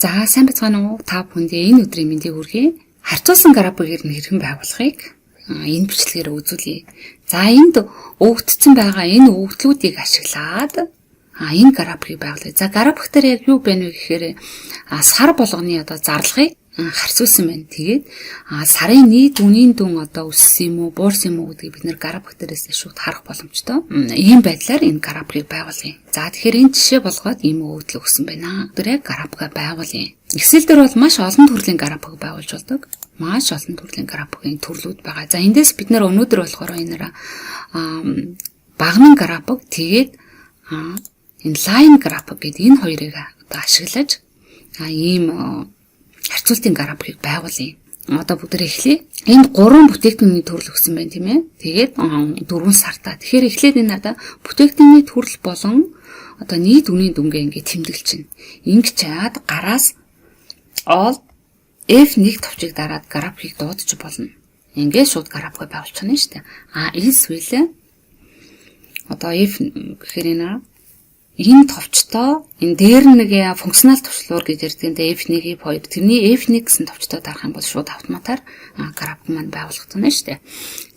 За сайн бацгаана уу? Та бүхэндээ энэ өдрийн мэндийг хүргэе. Харьцуулсан графикийг хэрхэн байгуулахыг энэ бичлэгээр үзүүлье. За энд өгөгдсөн байгаа энэ өгөгдлүүдийг ашиглаад энэ графикийг байгуулъя. За график дээр яг юу байна вэ гэхээр сар болгоны зарлагыг харьцуулсан байна. Тэгээд сарын нийт үнийн дүн өссөн юм уу, буурсан юм уу гэдгийг бид нэр график дээрээс шууд харах боломжтой. Ийм байдлаар энэ графикийг байгуулъя. За тэгэхээр энэ жишээ болгоод ийм өгөгдөл өгсөн байна. Тэр графикаа байгуулъя. Excel дээр бол маш олон төрлийн график байгуулж болдог. Маш олон төрлийн графикын төрлүүд байгаа. За эндээс бид нэр өнөөдөр болохоор энэ багнан график тэгээд энэ line график гэдэг энэ хоёрыг ашиглаж ийм харьцуултын графикийг байгуулъя. Одоо бүгдээ эхлэе. Энд 3 бүтээгдэхүүний төрөл өгсөн байна тийм ээ. Тэгээд 4 сартаа. Тэгэхээр эхлээд энэ надаа бүтээгдэхүүний төрөл болон нийт үнийн дүнгээ ингээд тэмдэглэж чинь. Ингэж чаад гараас Alt F1 товчийг дараад графикийг дуудаж болно. Ингээд шууд график байгуулчихна шүү дээ. Эсвэл F гэхээр энэ товчтой энэ дээр нэг функционал төвчлөр гэж ярьдгийг F1, F2 тэрний F1 гэсэн товчтой дарах юм бол шууд автоматар график маань байгуулагдана шүү дээ.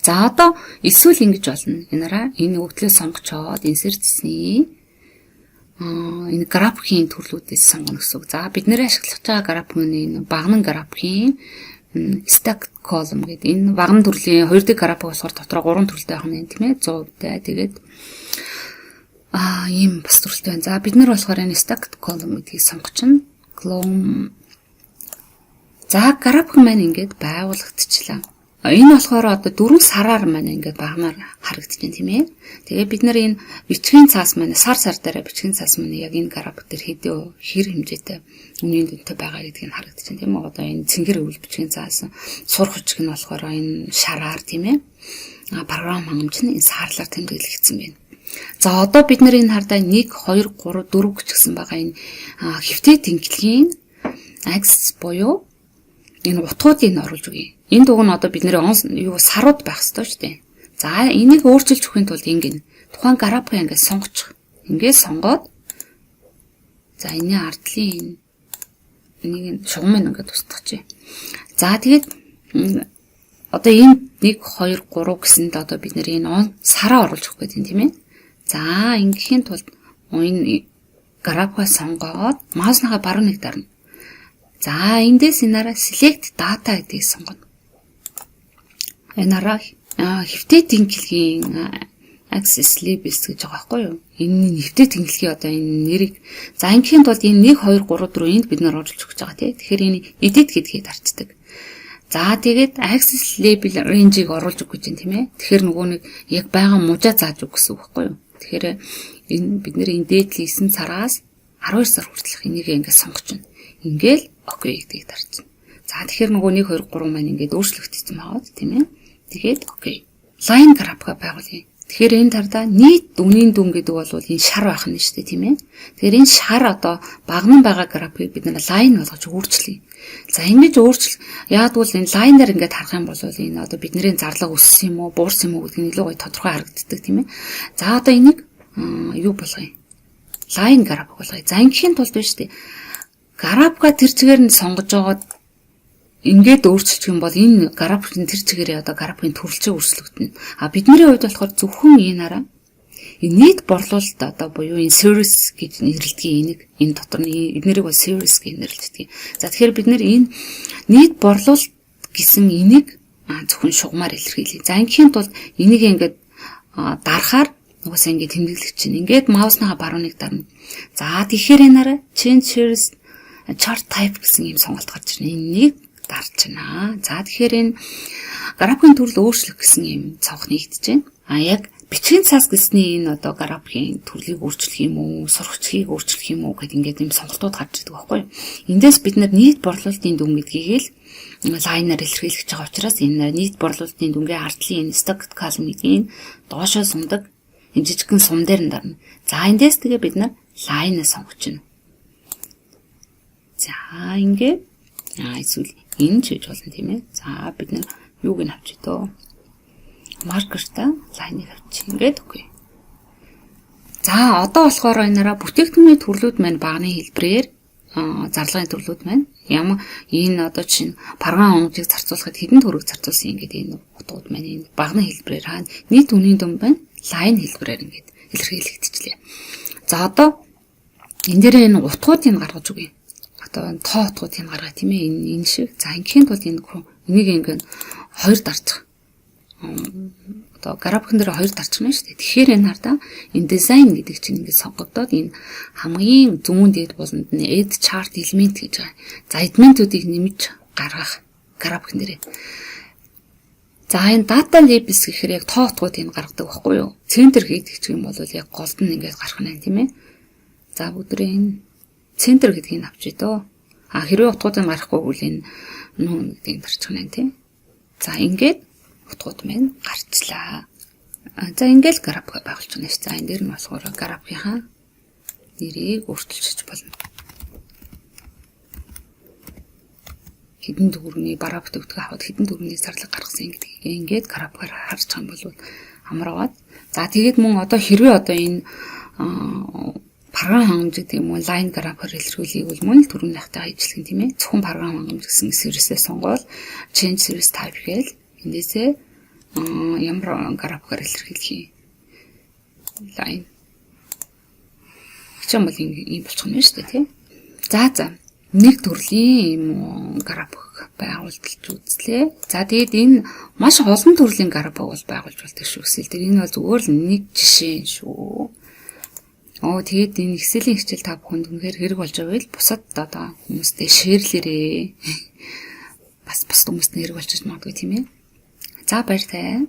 За одоо эсвэл ингэж болно. Энэ өгөгдлөө сонгочоод insert хийсний энэ графикийн төрлүүдээс сонгоно гэсэн үг. За бид нэр ашиглаж байгаа графикын энэ багнан графикийн stack column гэдэг энэ багнан төрлийн 2 дахь график болохоор дотроо 3 төрөлтэй байх нь тийм ээ 100-тай. Тэгээд ийм бас төрөлтэй байна. За бид нар болохоор энэ stacked column гэдгийг сонгочихно. Column. За график маань ингээд байгуулагдчихлаа. Энэ болохоор 4 сараар маань ингээд багнаар харагдчихэв тийм ээ. Тэгээ бид нар энэ бичгийн цаас маань сар дээр бичгийн цаас маань яг энэ график дээр хэр хэмжээтэй үнийн дүнтэй байгаа гэдгийг харагдчихэв тийм ээ. Одоо энэ цэнгэр өвөл бичгийн цаас сурах хүчиг нь болохоор энэ шараар тийм ээ. Програм хангамж нь энэ сарлаар тэмдэглэгдсэн байна. За одоо бид нар энэ хардаа 1 2 3 4 гэсэн байгаа энэ хэвтэй тэнхлэгийн axis буюу энэ утгуудыг оруулж өгье. Энэ дуг нь одоо бидний сарууд байх ёстой шүү дээ. За энийг өөрчилж өгөхийн тулд ингэн тухайн графикыг ингээд сонгочих. Ингээд сонгоод за энэ ардлын энийг шугамын ингээд тусдагч. За тэгээд одоо энэ 1 2 3 гэсэнд одоо бид нэр энэ сараа оруулж өгөх гэдэг юм тийм ээ. За ингэхийн тулд энэ графикаа сонгоод маусныхаа баруун нэг дарна. За эндээс энараа select data гэдгийг сонгоно. Энараа хэвтэй тэнхлэгийн access labels гэж байгаа байхгүй юу? Энэ хэвтэй тэнхлэгийн одоо энэ нэрийг за ингэхийн тулд энэ 1 2 3 4 энд бид нар оруулж өгч байгаа тийм. Тэгэхээр энэ edit гэдгийг дарчдаг. За тэгээд access label range-ийг оруулж өгөх гэж байна тийм ээ. Тэгэхээр нөгөө нэг яг байгаа мужаа зааж өг гэсэн үг байхгүй юу? Тэгэхээр энэ бид нэр энэ дээд 9 сараас 12 сар хүртэлх энийг ингээд сонгож байна. Ингээл окей гэдгийг дарчихна. За тэгэхээр нөгөө 1 2 3 маань ингээд өөрчлөгдсөн байгаа тийм ээ. Тэгээд окей. Line график байгуулъя. Тэгэхээр энэ тардаа нийт үнийн дүн гэдэг бол энэ шар байх нь шүү дээ тийм ээ. Тэгэхээр энэ шар одоо багнан байгаа графикийг бид нэр line болгож өөрчлөе. За ингэж яадвал энэ line-аар ингээд харах юм бол энэ одоо бидний зарлага өссөн юм уу, буурсан юм уу гэдгийг илүү гоё тодорхой харагддаг тийм ээ. За одоо энийг юу болгоё? Line график болгоё. За ингэхийн тулд биш үү? Графика тэр чигээр нь сонгож байгаа ингээд өөрчилчих юм бол энэ графикын тэр чигээрээ одоо графикын төрөлчөө өөрчлөгдөнө. Бидний хувьд болохоор зөвхөн энаараа энэ нийт борлуулалт одоо буюу энэ service гэж нэрлэдэг энэ дотор нь эднэрийг бол service гэж нэрлэдэг. За тэгэхээр бид нэр энэ нийт борлуулалт гэсэн энийг зөвхөн шугамар илэрхийлье. За ингэхийн тулд энийг ингээд дарахаар угаасаа ингээд тэмдэглэж чинь. Ингээд маусныхаа баруун нэг дарна. За тэгэхээр энаараа change service chart type гэсэн юм сонголт гарч ирнэ. Энийг дарчна. За тэгэхээр энэ графикын төрөл өөрчлөх гэсэн юм цавх нэгдэж байна. Яг бичгийн цаас гэсний энэ одоо графикын төрлийг өөрчлөх юм уу, сургачгийг өөрчлөх юм уу гэдэг ингээд юм сонголтууд гарч ирдэг байхгүй юу? Эндээс бид нийт борлуулалтын дүн гэдгийг л лайнаар илэрхийлж байгаа учраас энэ нийт борлуулалтын дүнгийн ардлын энэ stacked column гэдгийг доошоо сундаг энэ жижигхэн сум дээр нь дарна. За эндээс тэгээ бид line сонгочихно. За ингээд эсвэл энэ ч гэж болно тийм ээ. За бид юуг нь авч идөө. Маркертай лайныг авчих. Ингээд үгүй. За одоо болохоор энээрээ бүтээгдэхүүний төрлүүд маань багны хэлбэрээр зарлагын төрлүүд байна. Ямар энэ одоо чинь програм хангалтыг зарцуулахад хэдэн төгрөг зарцуулсан ингээд энэ утгууд маань энэ багны хэлбэрээр хаана нийт үнийн дүн байна. Лайн хэлбэрээр ингээд илэрхийлэгдчихлээ. За одоо энэ дээр энэ утгуудыг гаргаж өгье. Одоо тоо утгуудыг гаргаа тийм ээ энэ шиг. За ингийн тулд энийг ингээд хоёр дарчих. Одоо графикн дээр хоёр дарчихна шүү дээ. Тэгэхээр энэ хардаа энэ дизайн гэдэг чинь ингээд сонгогдоод энэ хамгийн зүүн дээд буланд нь add chart element гэж байгаа. За элементүүдийг нэмж гаргах графикн дээр. За энэ data labels гэхээр яг тоо утгуудыг гаргадаг байхгүй юу? Центр гэдэг чинь бол яг голд нь ингээд гарах нь тийм ээ. За бүгдрээ энэ центр гэдгийг авч идөө. Хэрвээ утгуудыг гаргахгүй бол энэ нүүн гэдгийг дарчих нь тийм. За ингээд утгууд маань гарчлаа. За ингээд график байгуулж байна ш. За энэ дээр нь болохоор графикийнхаа нэрийг өөрчилж болно. Хэдэн төгрөгийн бараа бүтээгдэхүүн аваад хэдэн төгрөгийн зарлаг гаргасан гэдгийг ингээд графикаар харж байгаа юм бол амар аваад. За тэгээд мөн одоо хэрвээ одоо энэ програм хангамж гэдэг юм уу лайн графикаар илэрхийлэх бол мөн түрүүний хатаа ажиллах тийм ээ. Зөвхөн програм хангамж гэсэн сервисээ сонгоод change service type гээл эндээсээ ямар графикаар илэрхийлэх лайн. Чам бол ийм болчих нь шүү дээ тий. За нэг төрлийн юм график байгуулж үзлээ. За тэгээд энэ маш олон төрлийн график бол байгуулж болдог шүү гэсэн. Тэр энэ бол зүгээр л нэг жишээ шүү. Тэгээд энэ Excel-ийн хичээл та бүхэнд үнэхээр хэрэг болж байвал бусад одоо хүмүүстэй шеэрлээрээ. Бас хүмүүст хэрэг болж магадгүй тийм ээ. За баяртай.